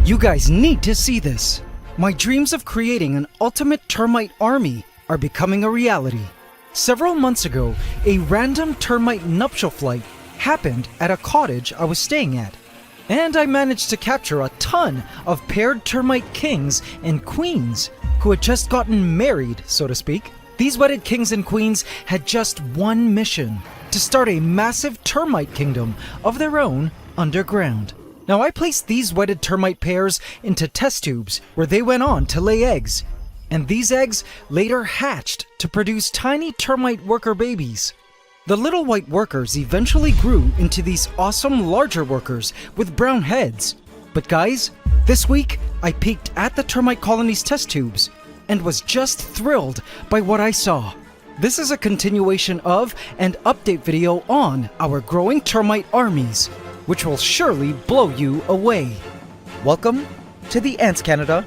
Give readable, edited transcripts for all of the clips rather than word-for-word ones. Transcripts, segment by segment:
You guys need to see this. My dreams of creating an ultimate termite army are becoming a reality. Several months ago, a random termite nuptial flight happened at a cottage I was staying at. And I managed to capture a ton of paired termite kings and queens who had just gotten married, so to speak. These wedded kings and queens had just one mission: to start a massive termite kingdom of their own underground. Now I placed these wedded termite pairs into test tubes where they went on to lay eggs. And these eggs later hatched to produce tiny termite worker babies. The little white workers eventually grew into these awesome larger workers with brown heads. But guys, this week I peeked at the termite colony's test tubes and was just thrilled by what I saw. This is a continuation of and update video on our growing termite armies, which will surely blow you away. Welcome to the Ants Canada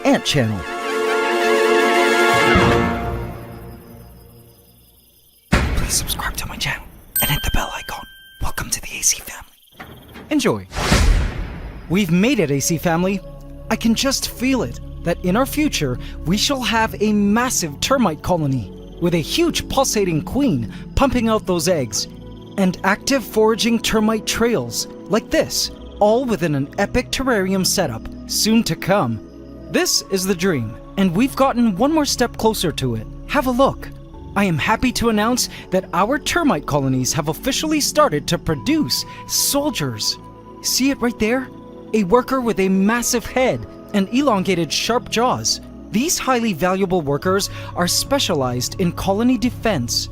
Ant Channel. Please subscribe to my channel and hit the bell icon. Welcome to the AC family. Enjoy. We've made it, AC family. I can just feel it, that in our future, we shall have a massive termite colony with a huge pulsating queen pumping out those eggs, and active foraging termite trails like this, all within an epic terrarium setup soon to come. This is the dream, and we've gotten one more step closer to it. Have a look. I am happy to announce that our termite colonies have officially started to produce soldiers. See it right there? A worker with a massive head and elongated sharp jaws. These highly valuable workers are specialized in colony defense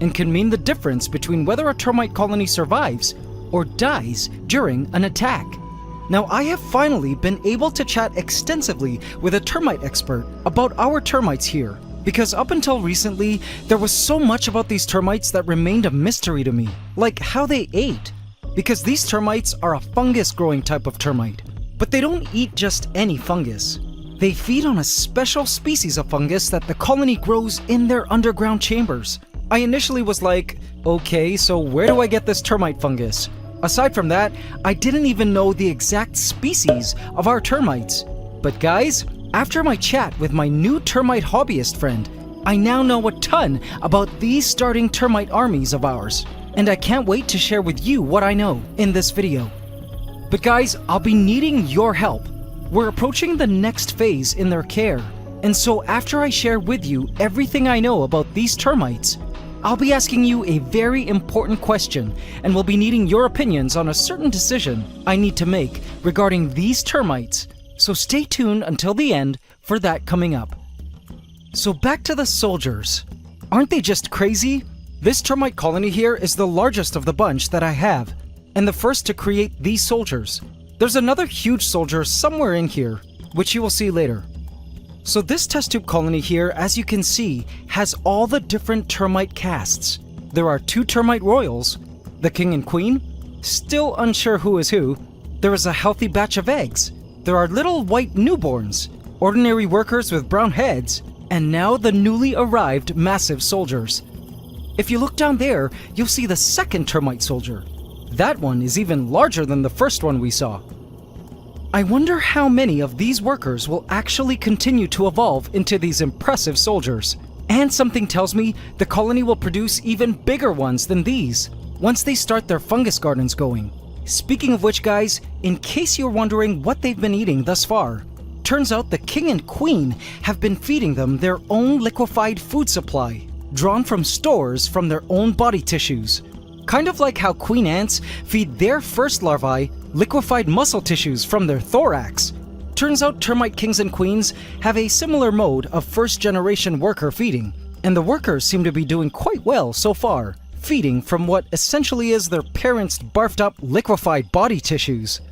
and can mean the difference between whether a termite colony survives or dies during an attack. Now, I have finally been able to chat extensively with a termite expert about our termites here, because up until recently, there was so much about these termites that remained a mystery to me, like how they ate. Because these termites are a fungus-growing type of termite, but they don't eat just any fungus. They feed on a special species of fungus that the colony grows in their underground chambers. I initially was like, okay, so where do I get this termite fungus? Aside from that, I didn't even know the exact species of our termites. But guys, after my chat with my new termite hobbyist friend, I now know a ton about these starting termite armies of ours. And I can't wait to share with you what I know in this video. But guys, I'll be needing your help. We're approaching the next phase in their care, and so after I share with you everything I know about these termites, I'll be asking you a very important question, and will be needing your opinions on a certain decision I need to make regarding these termites, so stay tuned until the end for that coming up. So back to the soldiers. Aren't they just crazy? This termite colony here is the largest of the bunch that I have, and the first to create these soldiers. There's another huge soldier somewhere in here, which you will see later. So this test tube colony here, as you can see, has all the different termite castes. There are 2 termite royals, the king and queen, still unsure who is who. There is a healthy batch of eggs. There are little white newborns, ordinary workers with brown heads, and now the newly arrived massive soldiers. If you look down there, you'll see the second termite soldier. That one is even larger than the first one we saw. I wonder how many of these workers will actually continue to evolve into these impressive soldiers. And something tells me the colony will produce even bigger ones than these once they start their fungus gardens going. Speaking of which, guys, in case you're wondering what they've been eating thus far, turns out the king and queen have been feeding them their own liquefied food supply, drawn from stores from their own body tissues. Kind of like how queen ants feed their first larvae liquefied muscle tissues from their thorax. Turns out termite kings and queens have a similar mode of first-generation worker feeding, and the workers seem to be doing quite well so far, feeding from what essentially is their parents' barfed-up liquefied body tissues.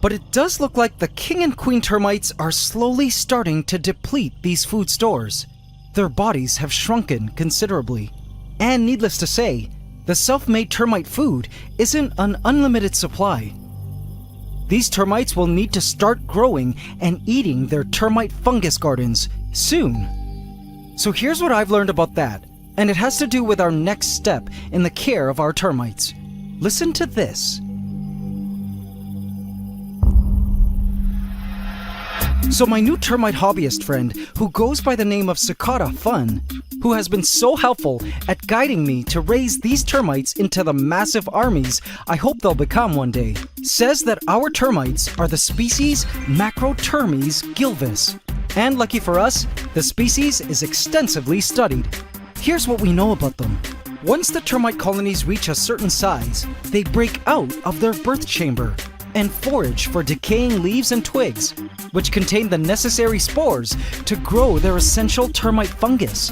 But it does look like the king and queen termites are slowly starting to deplete these food stores. Their bodies have shrunken considerably, and needless to say, the self-made termite food isn't an unlimited supply. These termites will need to start growing and eating their termite fungus gardens soon. So here's what I've learned about that, and it has to do with our next step in the care of our termites. Listen to this. So my new termite hobbyist friend, who goes by the name of Cicada Fun, who has been so helpful at guiding me to raise these termites into the massive armies I hope they'll become one day, says that our termites are the species Macrotermes gilvis. And lucky for us, the species is extensively studied. Here's what we know about them. Once the termite colonies reach a certain size, they break out of their birth chamber and forage for decaying leaves and twigs, which contain the necessary spores to grow their essential termite fungus.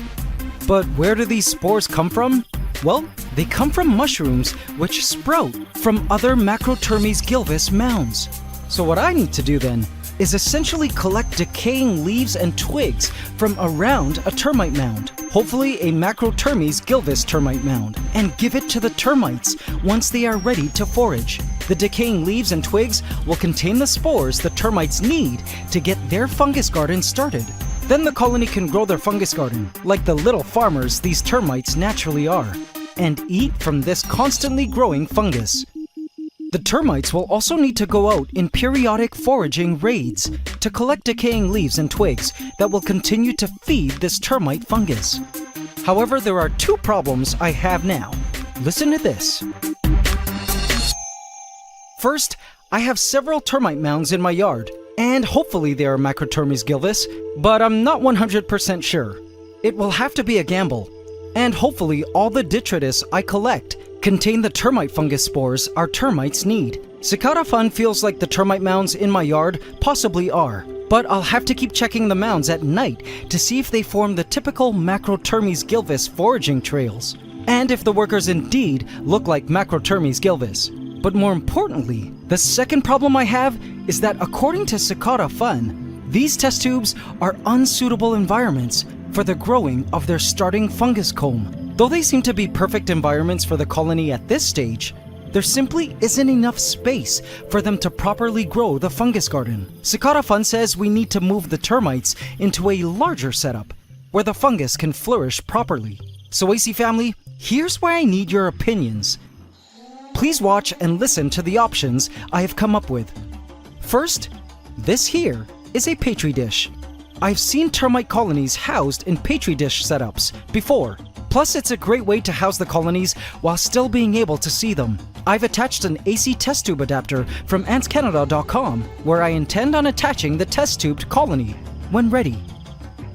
But where do these spores come from? Well, they come from mushrooms which sprout from other Macrotermes gilvis mounds. So what I need to do then is essentially collect decaying leaves and twigs from around a termite mound, hopefully a Macrotermes gilvis termite mound, and give it to the termites once they are ready to forage. The decaying leaves and twigs will contain the spores the termites need to get their fungus garden started. Then the colony can grow their fungus garden, like the little farmers these termites naturally are, and eat from this constantly growing fungus. The termites will also need to go out in periodic foraging raids to collect decaying leaves and twigs that will continue to feed this termite fungus. However, there are two problems I have now. Listen to this. First, I have several termite mounds in my yard, and hopefully they are Macrotermes gilvis, but I'm not 100% sure. It will have to be a gamble, and hopefully all the detritus I collect contain the termite fungus spores our termites need. Cicada Fun feels like the termite mounds in my yard possibly are, but I'll have to keep checking the mounds at night to see if they form the typical Macrotermes gilvis foraging trails, and if the workers indeed look like Macrotermes gilvis. But more importantly, the second problem I have is that according to Cicada Fun, these test tubes are unsuitable environments for the growing of their starting fungus comb. Though they seem to be perfect environments for the colony at this stage, there simply isn't enough space for them to properly grow the fungus garden. Cicada Fun says we need to move the termites into a larger setup where the fungus can flourish properly. So AC family, here's where I need your opinions. Please watch and listen to the options I have come up with. First, this here is a petri dish. I've seen termite colonies housed in petri dish setups before. Plus, it's a great way to house the colonies while still being able to see them. I've attached an AC test tube adapter from antscanada.com, where I intend on attaching the test tubed colony when ready.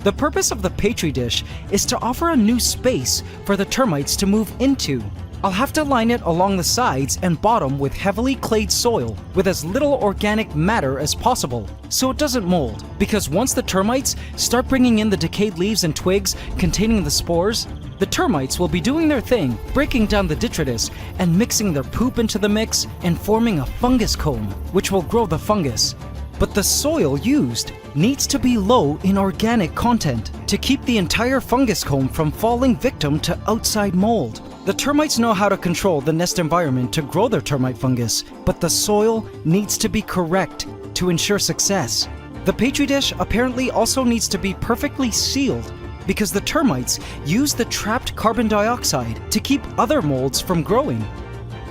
The purpose of the petri dish is to offer a new space for the termites to move into. I'll have to line it along the sides and bottom with heavily clayed soil with as little organic matter as possible so it doesn't mold, because once the termites start bringing in the decayed leaves and twigs containing the spores, the termites will be doing their thing, breaking down the detritus and mixing their poop into the mix and forming a fungus comb, which will grow the fungus. But the soil used needs to be low in organic content to keep the entire fungus comb from falling victim to outside mold. The termites know how to control the nest environment to grow their termite fungus, but the soil needs to be correct to ensure success. The petri dish apparently also needs to be perfectly sealed because the termites use the trapped carbon dioxide to keep other molds from growing.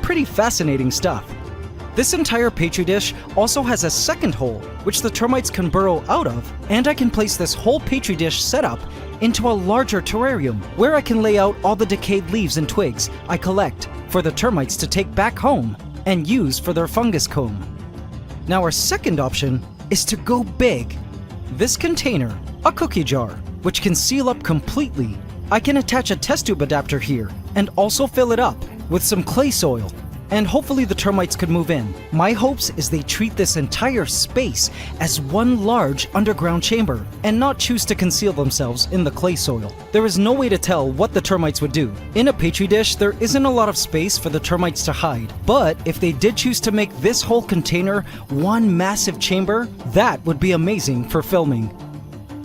Pretty fascinating stuff. This entire petri dish also has a second hole, which the termites can burrow out of, and I can place this whole petri dish setup into a larger terrarium, where I can lay out all the decayed leaves and twigs I collect for the termites to take back home and use for their fungus comb. Now our second option is to go big. This container, a cookie jar, which can seal up completely. I can attach a test tube adapter here and also fill it up with some clay soil, and hopefully the termites could move in. My hopes is they treat this entire space as one large underground chamber and not choose to conceal themselves in the clay soil. There is no way to tell what the termites would do. In a petri dish, there isn't a lot of space for the termites to hide, but if they did choose to make this whole container one massive chamber, that would be amazing for filming.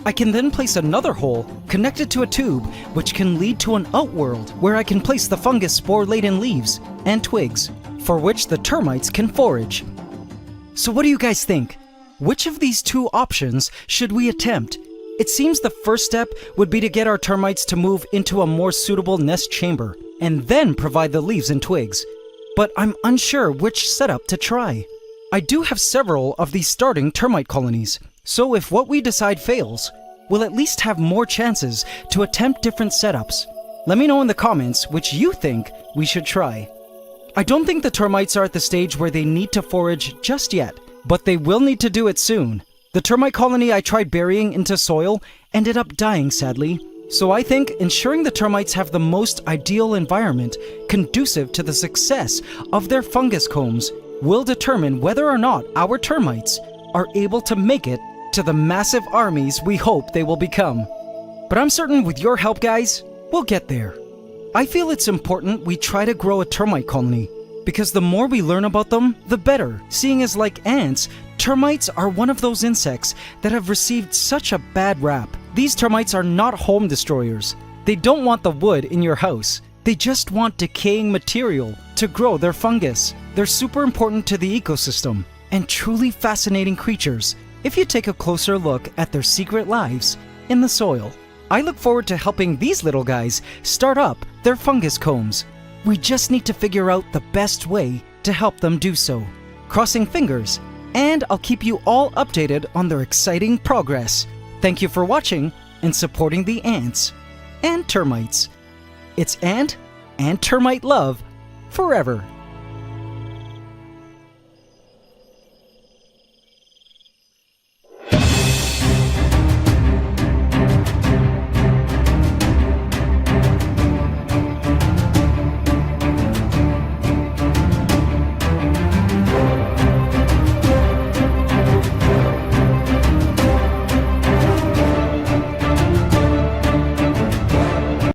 I can then place another hole connected to a tube which can lead to an outworld where I can place the fungus spore-laden leaves and twigs for which the termites can forage. So what do you guys think? Which of these two options should we attempt? It seems the first step would be to get our termites to move into a more suitable nest chamber and then provide the leaves and twigs. But I'm unsure which setup to try. I do have several of these starting termite colonies, So if what we decide fails, we'll at least have more chances to attempt different setups. Let me know in the comments which you think we should try. I don't think the termites are at the stage where they need to forage just yet, but they will need to do it soon. The termite colony I tried burying into soil ended up dying sadly, so I think ensuring the termites have the most ideal environment conducive to the success of their fungus combs will determine whether or not our termites are able to make it to the massive armies we hope they will become. But I'm certain with your help, guys, we'll get there. I feel it's important we try to grow a termite colony, because the more we learn about them, the better, seeing as like ants, termites are one of those insects that have received such a bad rap. These termites are not home destroyers. They don't want the wood in your house. They just want decaying material to grow their fungus. They're super important to the ecosystem and truly fascinating creatures if you take a closer look at their secret lives in the soil. I look forward to helping these little guys start up their fungus combs. We just need to figure out the best way to help them do so. Crossing fingers, and I'll keep you all updated on their exciting progress. Thank you for watching and supporting the ants and termites. It's ant and termite love forever.